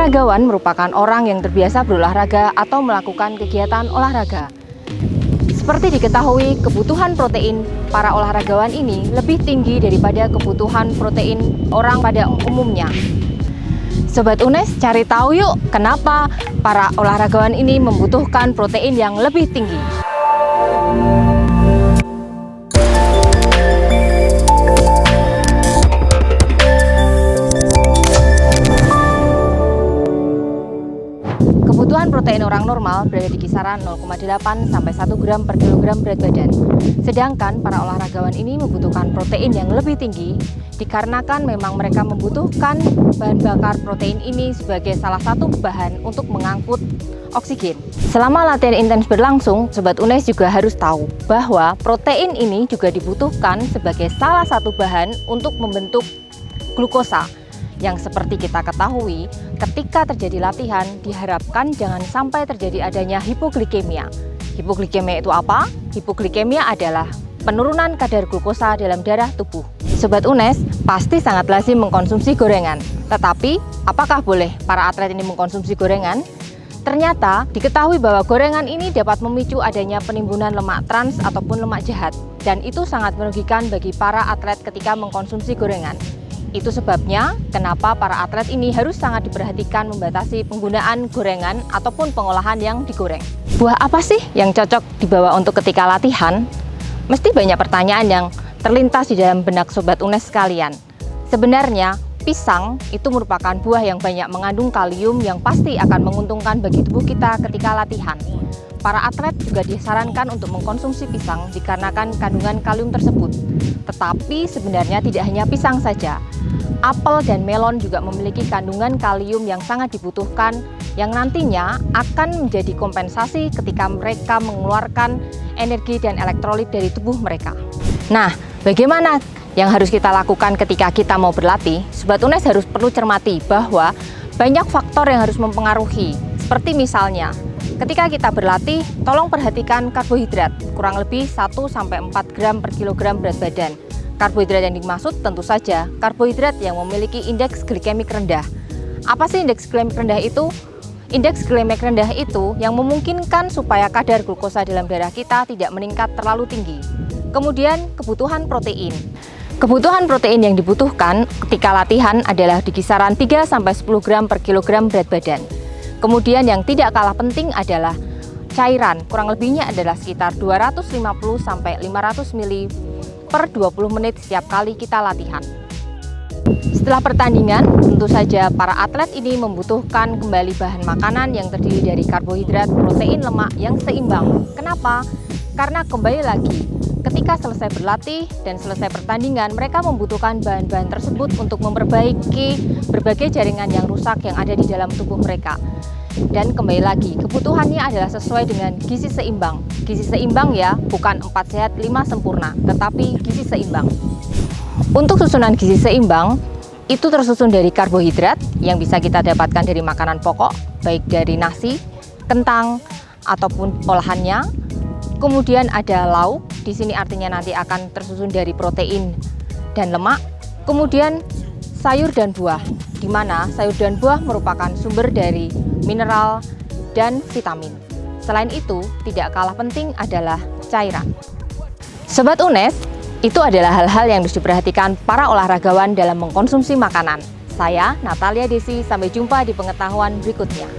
Olahragawan merupakan orang yang terbiasa berolahraga atau melakukan kegiatan olahraga. Seperti diketahui, kebutuhan protein para olahragawan ini lebih tinggi daripada kebutuhan protein orang pada umumnya. Sobat UNES, cari tahu yuk kenapa para olahragawan ini membutuhkan protein yang lebih tinggi. Kebutuhan protein orang normal berada di kisaran 0,8 sampai 1 gram per kilogram berat badan. Sedangkan para olahragawan ini membutuhkan protein yang lebih tinggi dikarenakan memang mereka membutuhkan bahan bakar protein ini sebagai salah satu bahan untuk mengangkut oksigen. Selama latihan intens berlangsung, Sobat UNES juga harus tahu bahwa protein ini juga dibutuhkan sebagai salah satu bahan untuk membentuk glukosa. Yang seperti kita ketahui, ketika terjadi latihan diharapkan jangan sampai terjadi adanya hipoglikemia. Hipoglikemia itu apa? Hipoglikemia adalah penurunan kadar glukosa dalam darah tubuh. Sobat UNES pasti sangat lazim mengkonsumsi gorengan. Tetapi, apakah boleh para atlet ini mengkonsumsi gorengan? Ternyata diketahui bahwa gorengan ini dapat memicu adanya penimbunan lemak trans ataupun lemak jahat. Dan itu sangat merugikan bagi para atlet ketika mengkonsumsi gorengan. Itu sebabnya kenapa para atlet ini harus sangat diperhatikan membatasi penggunaan gorengan ataupun pengolahan yang digoreng. Buah apa sih yang cocok dibawa untuk ketika latihan? Mesti banyak pertanyaan yang terlintas di dalam benak Sobat UNES sekalian. Sebenarnya pisang itu merupakan buah yang banyak mengandung kalium yang pasti akan menguntungkan bagi tubuh kita ketika latihan. Para atlet juga disarankan untuk mengkonsumsi pisang dikarenakan kandungan kalium tersebut. Tetapi sebenarnya tidak hanya pisang saja. Apel dan melon juga memiliki kandungan kalium yang sangat dibutuhkan yang nantinya akan menjadi kompensasi ketika mereka mengeluarkan energi dan elektrolit dari tubuh mereka. Nah, bagaimana yang harus kita lakukan ketika kita mau berlatih? Sobat UNES harus perlu cermati bahwa banyak faktor yang harus mempengaruhi. Seperti misalnya, ketika kita berlatih, tolong perhatikan karbohidrat, kurang lebih 1-4 gram per kilogram berat badan. Karbohidrat yang dimaksud tentu saja karbohidrat yang memiliki indeks glikemik rendah. Apa sih indeks glikemik rendah itu? Indeks glikemik rendah itu yang memungkinkan supaya kadar glukosa dalam darah kita tidak meningkat terlalu tinggi. Kemudian kebutuhan protein. Kebutuhan protein yang dibutuhkan ketika latihan adalah di kisaran 3-10 gram per kilogram berat badan. Kemudian yang tidak kalah penting adalah cairan, kurang lebihnya adalah sekitar 250-500 ml per 20 menit setiap kali kita latihan. Setelah pertandingan, tentu saja para atlet ini membutuhkan kembali bahan makanan yang terdiri dari karbohidrat, protein, lemak yang seimbang. Kenapa? Karena kembali lagi, ketika selesai berlatih dan selesai pertandingan, mereka membutuhkan bahan-bahan tersebut untuk memperbaiki berbagai jaringan yang rusak yang ada di dalam tubuh mereka. Dan kembali lagi, kebutuhannya adalah sesuai dengan gizi seimbang. Gizi seimbang ya, bukan 4 sehat 5 sempurna, tetapi gizi seimbang. Untuk susunan gizi seimbang, itu tersusun dari karbohidrat yang bisa kita dapatkan dari makanan pokok, baik dari nasi, kentang, ataupun olahannya. Kemudian ada lauk, di sini artinya nanti akan tersusun dari protein dan lemak. Kemudian sayur dan buah, di mana sayur dan buah merupakan sumber dari mineral dan vitamin. Selain itu, tidak kalah penting adalah cairan. Sobat UNES, itu adalah hal-hal yang harus diperhatikan para olahragawan dalam mengkonsumsi makanan. Saya, Natalia Desi, sampai jumpa di pengetahuan berikutnya.